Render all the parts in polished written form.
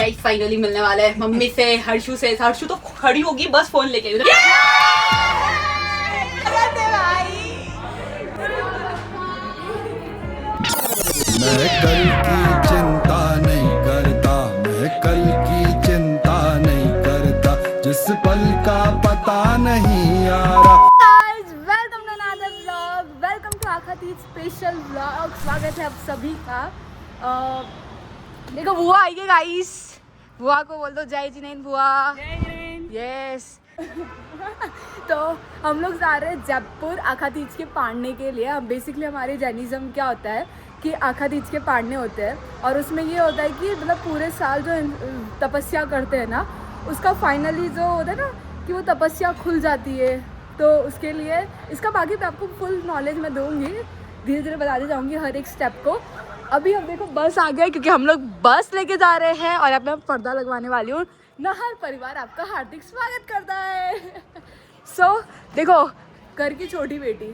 Guys finally मिलने वाला है मम्मी से, हर्षू से। हर्षू तो खड़ी होगी बस फोन लेके उधर। मैं कल की चिंता नहीं करता, मैं कल की चिंता नहीं करता, जिस पल का पता नहीं आ रहा। Welcome to another vlog, welcome to Akha Teej special vlog. स्वागत है आप सभी का। देखो बुआ आई है गाइस, बुआ को बोल दो जय जिनेन बुआ। यस। तो हम लोग जा रहे हैं जयपुर आखा तीज के पाड़ने के लिए। बेसिकली हमारे जैनिज्म क्या होता है कि आखा तीज के पाड़ने होते हैं, और उसमें ये होता है कि मतलब पूरे साल जो तपस्या करते हैं ना, उसका फाइनली जो होता है ना कि वो तपस्या खुल जाती है। तो उसके लिए इसका बाकी मैं आपको फुल नॉलेज मैं दूँगी, धीरे धीरे बताती जाऊँगी हर एक स्टेप को। अभी हम देखो बस आ गया क्योंकि हम लोग बस लेके जा रहे हैं, और अब मैं पर्दा लगवाने वाली हूँ। नहर परिवार आपका हार्दिक स्वागत करता है। सो देखो, घर की छोटी बेटी,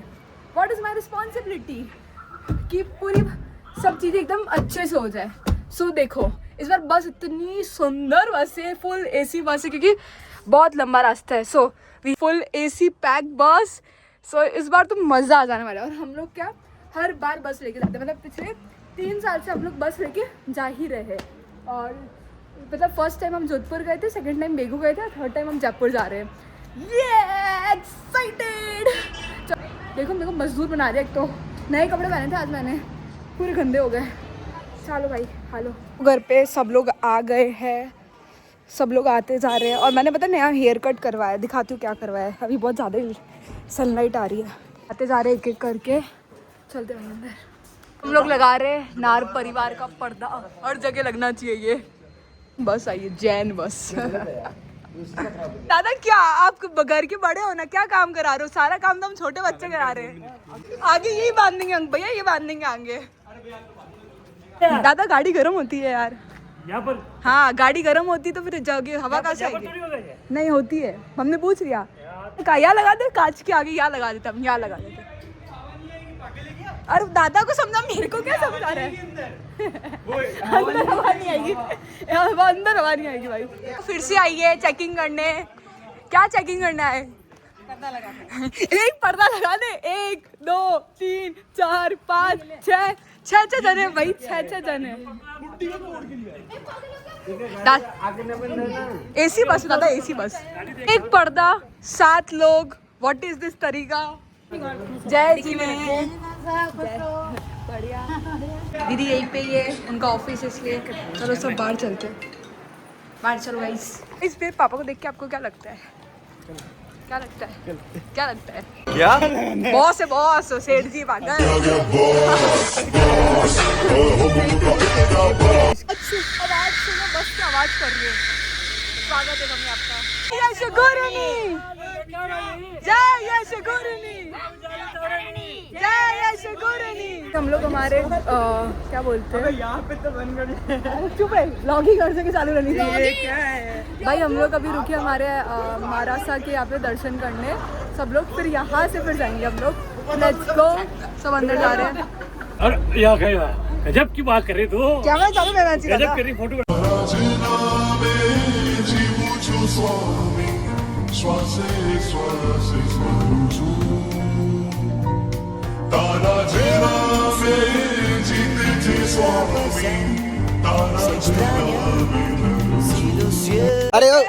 व्हाट इज़ माई रिस्पॉन्सिबिलिटी कि पूरी सब चीज़ें एकदम अच्छे से हो जाए। सो देखो इस बार बस इतनी सुंदर बस है, फुल AC बस है क्योंकि बहुत लंबा रास्ता है। सो फुल AC पैक बस। सो इस बार तो मज़ा आ जाने वाला है। और हम लोग क्या हर बार बस लेके जाते हैं, मतलब पिछले 3 साल से हम लोग बस लेके जा ही रहे हैं। और मतलब फर्स्ट टाइम हम जोधपुर गए थे, सेकंड टाइम बेगू गए थे, थर्ड टाइम हम जयपुर जा रहे हैं। ये एक्साइटेड। देखो मेरे को मजदूर बना दिया। एक तो नए कपड़े पहने थे आज मैंने, पूरे गंदे हो गए। चलो भाई हेलो। घर पे सब लोग आ गए हैं, सब लोग आते जा रहे हैं। और मैंने पता नया हेयर कट करवाया, दिखाती हूँ क्या करवाया है। अभी बहुत ज़्यादा सनलाइट आ रही है। आते जा रहे हैं एक एक करके, चलते हैं अंदर। हम लोग लगा रहे हैं नार परिवार का पर्दा, हर जगह लगना चाहिए। ये बस आई है, जैन बस। दादा क्या आप घर के बड़े हो ना, क्या काम करा रहे हो? सारा काम तो हम छोटे बच्चे करा रहे हैं। आगे यही बांध देंगे भैया, ये बांध देंगे आगे। दादा गाड़ी गर्म होती है यार यहाँ पर। हाँ गाड़ी गर्म होती तो फिर जगह हवा कहाँ से आएगी? नहीं होती है, हमने पूछ लिया। यहाँ लगा दे, कांच के आगे यहाँ लगा देते, हम यहाँ लगा देते। अरे दादा को समझा, मेरे को क्या समझा रहा है? अंदर हवा नहीं आएगी, अंदर हवा नहीं आएगी भाई। फिर से आई है चेकिंग करने। क्या चेकिंग करना है? पर्दा लगा। एक पर्दा लगा दे। 1 2 3 4 5 6 जने भाई, 6 जने। AC बस दादा, AC बस। एक पर्दा 7 लोग। व्हाट इज दिस तरीका? जय जी ने बढ़िया। दीदी यहीं पे ही है, उनका ऑफिस, इसलिए चलो सब बाहर चलते हैं। बाहर चलो गाइस। इस पे पापा को देख के आपको क्या लगता है? क्या लगता है? क्या लगता है? क्या बॉस है? बॉस सेठ जी पागल। आवाज सुनो, बस की आवाज कर रही है। स्वागत है मम्मी आपका। यशगुरुनी जय, यशगुरुनी जय, यशगुरुनी। हम लोग हमारे क्या बोलते हैं यहाँ पे तो बन गए। चुप है, व्लॉगिंग कर सके चालू रहनी चाहिए। क्या है भाई, हम लोग अभी रुके हमारे महाराजा के यहाँ पे दर्शन करने। सब लोग फिर यहाँ से फिर जाएंगे हम लोग। लेट्स गो, सब अंदर जा रहे हैं। अरे यार गजब की बात कर रहे तो क्या मैं चालू रहना चाहिए? गजब कर रही फोटो। अरे ओ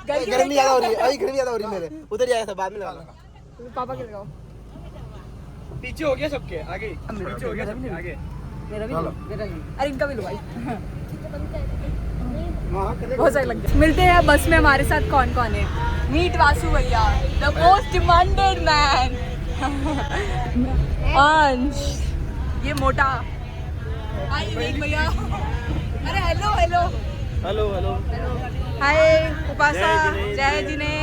गर्मी ज्यादा हो रही है, अभी गर्मी ज्यादा हो रही है मेरे। उधर जाएगा बाद में लगा। पापा के लगाओ। पीछे हो गया सबके आगे, पीछे हो गया सबके आगे। मेरा भी लो, मेरा भी। अरे इनका भी लो भाई। बहुत सही लग गया। मिलते हैं बस में हमारे साथ कौन कौन है। मीट वासु भैया, द मोस्ट डिमांडेड मैन। अंश, ये मोटा। हाय विवेक भैया। अरे हेलो हेलो हेलो हेलो। हाय उपासा। जय जिने।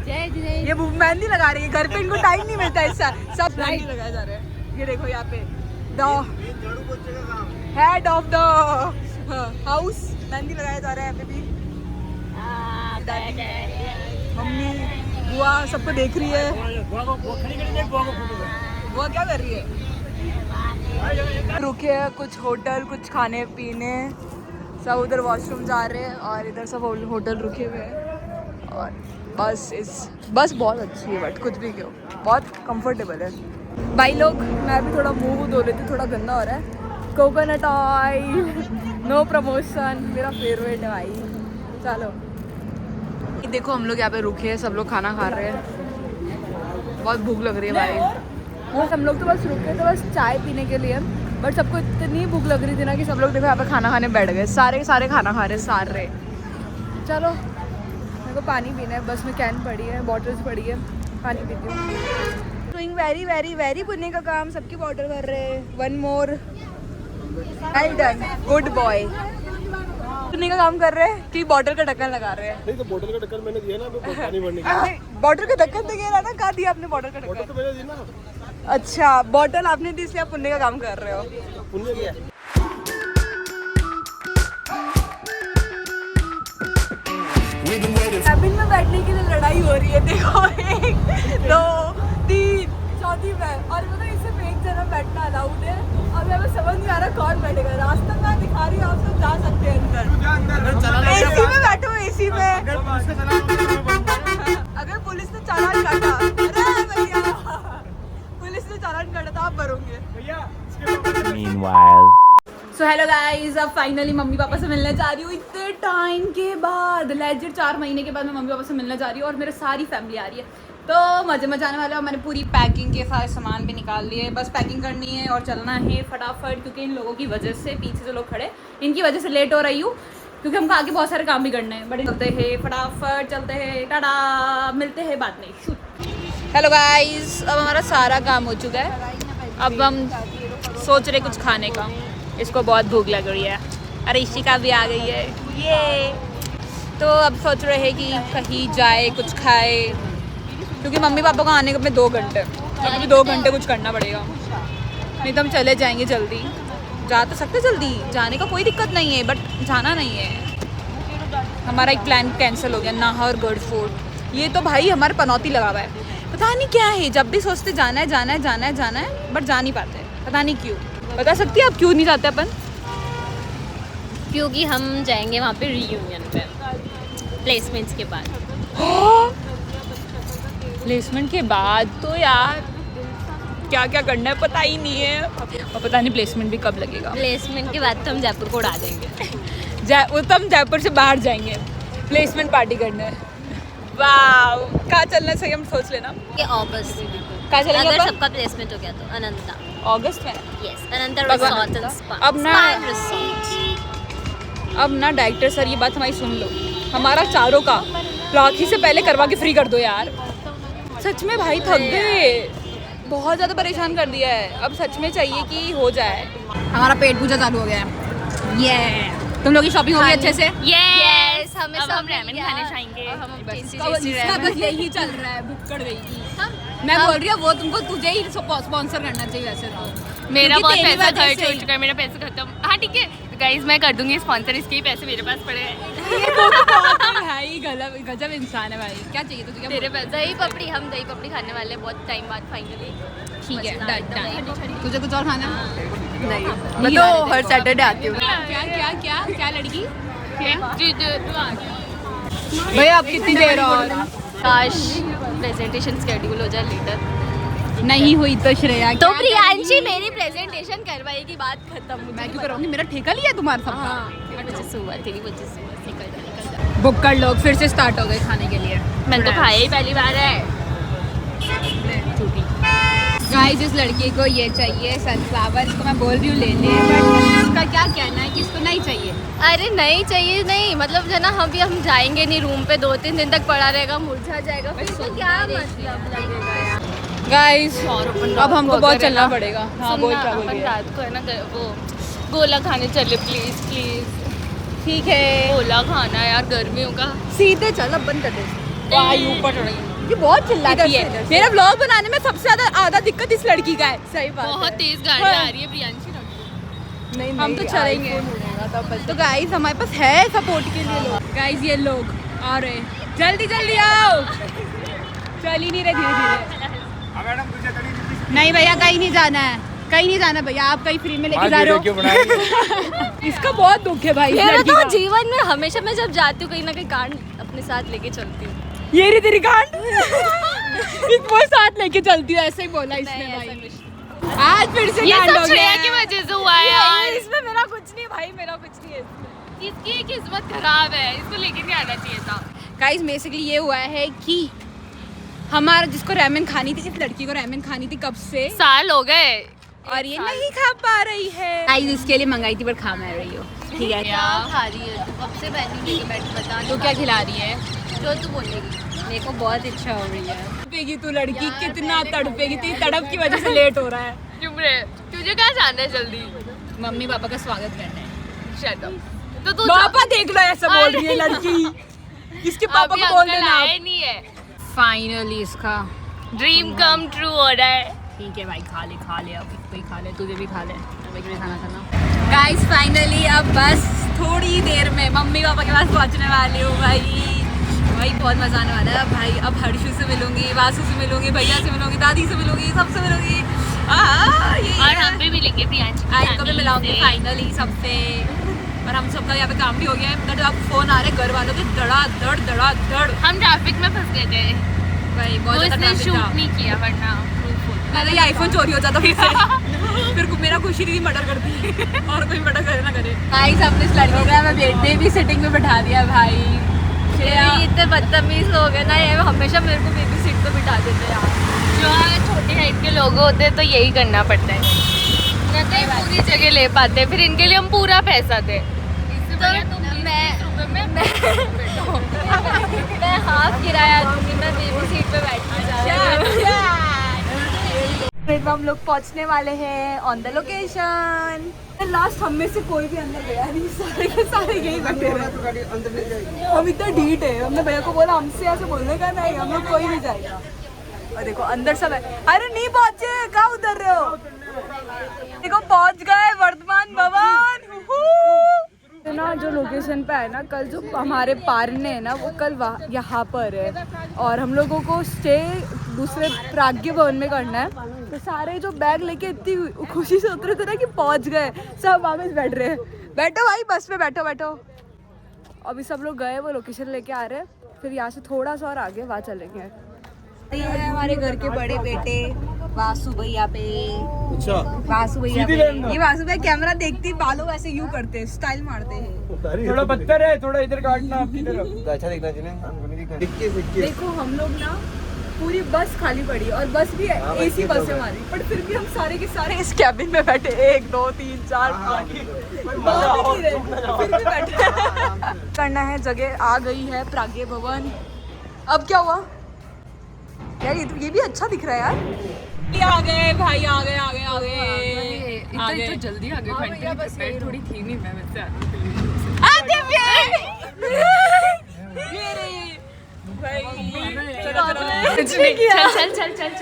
जय जिने। ये मेहंदी लगा रही है, घर पे इनको टाइम नहीं मिलता है। सब मेहंदी लगाए जा रहे हैं। ये देखो यहाँ पे head of the house mehndi लगाया जा रहा है। यहाँ पे भी मम्मी बुआ सबको देख रही है। बुआ क्या कर रही है? रुके हैं कुछ होटल, कुछ खाने पीने। सब उधर वॉशरूम जा रहे हैं और इधर सब होटल रुके हुए हैं। और बस बहुत अच्छी है, बट कुछ भी क्यों बहुत कंफर्टेबल है। भाई लोग, मैं भी थोड़ा मुंह धो लेती, थोड़ा गंदा हो रहा है। कोकोनट ऑयल, नो प्रमोशन, मेरा फेवरेट है भाई। चलो देखो, हम लोग यहाँ पे रुके हैं, सब लोग खाना खा रहे हैं। बहुत भूख लग रही है भाई। बस हम लोग तो बस रुके थे बस चाय पीने के लिए, बट सबको इतनी भूख लग रही थी ना कि सब लोग देखो यहाँ पे खाना खाने बैठ गए। सारे खाना खा रहे सारे। चलो मेरे को पानी पीना है, बस में कैन पड़ी है, बॉटल्स पड़ी है, पानी पीती हूँ। डूइंग वेरी वेरी वेरी पुण्य का काम, सबकी बॉटल भर रहे हैं। One more, well done, good boy. पुण्य का काम कर रहे हैं कि बॉटल का ढक्कन लगा रहे हैं। नहीं तो बोतल का ढक्कन मैंने दिया ना, पानी भरने के लिए। बॉटल का ढक्कन तो कह रहा ना, कहा दिया आपने बॉटल का बोतल ढक्कन? तो मैंने दी ना। अच्छा, बॉटल आपने दी इसलिए आप पुण्य का काम कर रहे हो। पुण्य दिया। कैबिन में बैठने के लिए लड़ाई हो रही है। देखो 1 2 3 चौथी में, और मतलब इससे एक जना बैठना अलाउड है। अब हमें समझ नहीं आ रहा कौन बैठेगा। रास्ता मैं दिखा रही हूँ, आप सब जा सकते हैं अंदर। एसी में बैठो, एसी में। अगर पुलिस ने चालान काटा, अरे भैया पुलिस ने चालान काटा तो आप भरोगे। सो हेलो गाइस, अब फाइनली मम्मी पापा से मिलने जा रही हूँ इतने टाइम के बाद। लेजिट 4 महीने के बाद मैं मम्मी पापा से मिलने जा रही हूँ और मेरे सारी फैमिली आ रही है, तो मजे मजे आने वाले हैं। मैंने पूरी पैकिंग के सारे सामान भी निकाल लिए, बस पैकिंग करनी है और चलना है फटाफट, क्योंकि इन लोगों की वजह से, पीछे जो लोग खड़े इनकी वजह से लेट हो रही हूँ, क्योंकि हमको आगे बहुत सारे काम भी करने हैं। बड़े चलते हैं, फटाफट चलते हैं, टाटा, मिलते हैं बाद में, शूट। हेलो गाइस, अब हमारा सारा काम हो चुका है। अब हम सोच रहे कुछ खाने का, इसको बहुत भूख लग रही है। अरे इशिका भी आ गई है, ये तो अब सोच रहे हैं कि कहीं जाए कुछ खाए, क्योंकि मम्मी पापा को आने में 2 घंटे, अभी 2 घंटे कुछ करना पड़ेगा, नहीं तो हम चले जाएंगे जल्दी। जा तो सकते जल्दी, जाने का कोई दिक्कत नहीं है, बट जाना नहीं है। हमारा एक प्लान कैंसिल हो गया, नाहरगढ़ फोर्ट। ये तो भाई हमारे पनौती लगा हुआ है, पता नहीं क्या है। जब भी सोचते जाना है जाना है जाना है जाना है, बट जा नहीं पाते, पता नहीं क्यों। बता सकती है आप क्यों नहीं जाते अपन? क्योंकि हम जाएंगे वहाँ पे रीयूनियन पे, प्लेसमेंट्स के बाद। प्लेसमेंट के बाद तो यार क्या क्या करना है पता ही नहीं है, और पता नहीं प्लेसमेंट भी कब लगेगा। प्लेसमेंट के बाद तो हम जयपुर को उड़ा देंगे। वो तो हम जयपुर से बाहर जाएंगे प्लेसमेंट पार्टी करने। वाह, कहाँ चलना सही हम सोच लेना। ये अगस्त, कहाँ चलेंगे अगर अपन? सबका प्लेसमेंट हो गया तो अनंता। अगस्त में? यस, अनंता भगवान रिसोर्ट एंड स्पा। अब ना- स्पा एंड रिसोर्ट। अब ना डायरेक्टर सर ये बात हमारी सुन लो, हमारा चारों का राखी से पहले करवा के फ्री कर दो यार। सच में भाई थक गए, बहुत ज़्यादा परेशान कर दिया है। अब सच में चाहिए कि हो जाए। हमारा पेट पूजा चालू हो गया है। ये तुम लोग की शॉपिंग हो गई अच्छे से? यस, हमें अब सब हम ramen खाने जाएंगे। इसका बस यही चल रहा है, भुक्कड़ गई थी। मैं बोल रही हूँ वो तुमको, तुझे ही स्पॉन्सर करना चाहिए वैसे तो। मेरा बहुत तेरी पैसा वजह खर्च से हो ही। चुका है, मेरा पैसा खत्म। हाँ ठीक है गाइस, मैं कर दूंगी स्पॉन्सर, इसके ही पैसे मेरे पास पड़े हैं। भाई गजब इंसान है भाई। क्या चाहिए तुझे? तेरे पैसे दही पपड़ी, हम दही पपड़ी खाने वाले हैं बहुत टाइम बाद फाइनली। ठीक है, मजेदार डन एकदम डन। दही तुझे कुछ और खाना है? नहीं, मैं तो हर सैटरडे आती हूँ। क्या क्या क्या क्या लड़की? भैया आप कितनी देर और? काश प्रेजेंटेशन शेड्यूल हो जाए लेटर। नहीं हुई तो श्रेया तो क्या प्रियांशी मेरी प्रेजेंटेशन करवाएगी, बात खत्म। करेगी? मैं क्यों कराऊंगी? मेरा ठेका लिया तुम्हारा सबका। वजह से हुआ, तेरी वजह से हुआ। निकल जा। बुक कर लो, फिर से स्टार्ट हो गए खाने के लिए। मैंने तो खाया ही पहली बार है। गाइस, इस लड़की को ये चाहिए सनफ्लावर, इसको मैं बोल रही हूँ लेने, बट इसका क्या कहना है कि इसको नहीं चाहिए? अरे नहीं चाहिए, नहीं मतलब जो ना हम जाएंगे नहीं, रूम पे 2-3 दिन तक पड़ा रहेगा, मुरझा जाएगा, फिर तो क्या मतलब लगेगा। गाइस अब हमको बहुत चलना पड़ेगा। हाँ बोल, क्या बोल अपन रही है? रात को है ना वो गोला खाने चले, प्लीज प्लीज। ठीक है, गोला खाना यार, गर्मियों का। सीधे चल, अब बंद कर दे। वाह, ऊपर चढ़ गई। ये बहुत चिल्लाती है। मेरा व्लॉग बनाने में सबसे ज्यादा आधा दिक्कत इस लड़की का है। सही बात बहुत है। तेज गाड़ी आ रही है प्रियांशी। नहीं, हम तो चलेंगे। तो गाइस हमारे पास है सपोर्ट के लिए लोग। गाइस ये लोग आ रहे हैं, जल्दी जल्दी आओ। चल ही नहीं रहे, धीरे धीरे। नहीं भैया, कहीं नहीं जाना है। कहीं नहीं जाना भैया, आप कहीं फ्री में लेके जा रहे हो। इसका बहुत दुख है भाई। मेरा तो जीवन में हमेशा मैं जब जाती हूँ कहीं ना कहीं कांड अपने साथ लेके चलती हूँ। ये रही तेरी कांड। वो साथ लेके चलती हूँ, ऐसे ही बोला इसने भाई। आज फिर से ये कांड सब हो श्रेया गया। की वजह से हुआ है यार। इसमें मेरा कुछ नहीं भाई, मेरा कुछ नहीं है। इसकी किस्मत खराब है, इसको लेके नहीं आना चाहिए था। गाइस बेसिकली ये हुआ है कि हमारा जिसको रैमेन खानी थी, इस लड़की को रैमेन खानी थी कब से, साल हो गए और ये नहीं खा पा रही है। गाइस इसके लिए मंगाई थी पर खा मैं रही हो। ठीक है, क्या खा रही है तू? कब से बैठी लेके बैठ बता। तो क्या खिला रही है? जो तू बोलेगी। मेरे को बहुत इच्छा हो रही है। तड़पेगी तू लड़की, कितना तड़पेगी, तेरी तड़प की वजह से लेट हो रहा है। चुप रहे, तुझे कहाँ जाना है जल्दी? मम्मी पापा का स्वागत करना है। Shut up. तो तू पापा देख लो ऐसा बोल रही है लड़की। इसके पापा अभी को बोल अंकल देना। आए नहीं है। फाइनली इसका ड्रीम कम ट्रू हो रहा है। ठीक है भाई, खा ले अब कोई खा ले, तुझे भी खा ले, तुम्हें भी खाना खाना। गाइस फाइनली अब बस थोड़ी देर में मम्मी पापा के पास पहुंचने वाली हूँ भाई। भाई बहुत मजा आने वाला है भाई। अब हर्षू से मिलूंगी, वासु से मिलूंगी, भैया से मिलूंगी, दादी से मिलूंगी, सबसे मिलूंगी। और हम भी मिलेंगे प्रियांशु आज को भी मिलाऊंगी फाइनली सबसे। और हम सबका यहाँ पे काम भी हो गया है। मतलब अब फोन आ रहे घर वालों के धड़ा-धड़। हम ट्रैफिक में फंस गए थे, भाई बहुत तो ज्यादा इसने traffic शूट था। नहीं किया वरना मेरा ये आईफोन चोरी हो जाता फिर से। फिर मेरा खुशी दीदी मर्डर करती है और कोई मर्डर करे ना करे। गाइस हमने इस लड़की को हमें बेबी सिटिंग में बैठा दिया भाई। ये इतने बदतमीज लोग हैं ना, ये हमेशा मेरे को बेबी सीट पे बिठा देते हैं यार। जो छोटी हाइट के लोग होते हैं तो यही करना पड़ता है, न तो ये पूरी जगह ले पाते, फिर इनके लिए हम पूरा पैसा दे। तो मैं हाफ किराया दूंगी, मैं बेबी सीट पे बैठने जा रही हूँ। हम लोग पहुंचने वाले हैं ऑन द लोकेशन। लास्ट हम में से कोई भी अंदर गया नहीं, सारे के सारे यही बैठे रहे। हम इतना ढीठ है, हमने भैया को बोला हमसे ऐसे बोलने का नहीं, हम लोग कोई नहीं जाएगा। और देखो अंदर सब है। अरे नहीं पहुंचे, कहाँ उतर रहे हो? देखो पहुंच गए वर्धमान भवन। ना जो लोकेशन पे है ना, कल जो हमारे पारने है ना वो कल यहाँ पर है, और हम लोगों को स्टे दूसरे प्राज्ञ भवन में करना है। तो सारे जो बैग लेके इतनी खुशी से उतरे थे ना कि पहुँच गए, सब वापस बैठ रहे हैं। बैठो भाई बस में बैठो। अभी सब लोग गए, वो लोकेशन लेके आ रहे हैं। फिर यहाँ से थोड़ा सा और आगे वहाँ चलेंगे। ये है हमारे घर के बड़े बेटे वासु भैया पे। अच्छा वासु भैया पे। ये वासु भैया कैमरा देखते ही बालों ऐसे यूं करते हैं, स्टाइल मारते हैं। थोड़ा पत्थर है, थोड़ा इधर काटना आपकी तरफ। अच्छा दिखना चाहिए। देखो हम लोग ना पूरी बस खाली पड़ी, और बस भी एसी बस है हमारी, पर फिर भी हम सारे के सारे इस कैबिन में बैठे। 1 2 3 4 5 फिर भी बैठे। करना है, जगह आ गई है प्राज्ञ भवन। अब क्या हुआ यार? ये भी अच्छा दिख रहा है यार। ये आ गए भाई, आ गए। इतना जल्दी आ गए, थोड़ी थी नहीं मैं वैसे चल।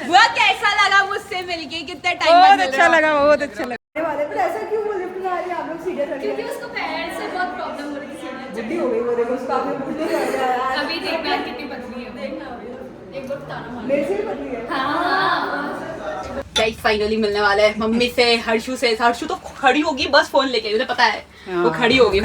बुआ कैसा लगा मुझसे मिलके? कितना टाइम बाद मिल रहा है? बहुत अच्छा लगा। वाले पर ऐसा क्यों वो लिफ्ट में आ रही है? आप लोग सीधे क्योंकि उसको पैर से बहुत प्रॉब्लम हो रही थी। बुद्धि हो गई वो, देखो उसका आपने बुद्धि कर दिया यार। अभी देखना कितनी पतली है। एक बार बताना। मेरे से भी पतली है। गाइस फाइनली मिलने वाला है मम्मी से, हर्षू से। हर्षू तो खड़ी होगी बस फोन लेके, उन्हें पता है वो खड़ी होगी।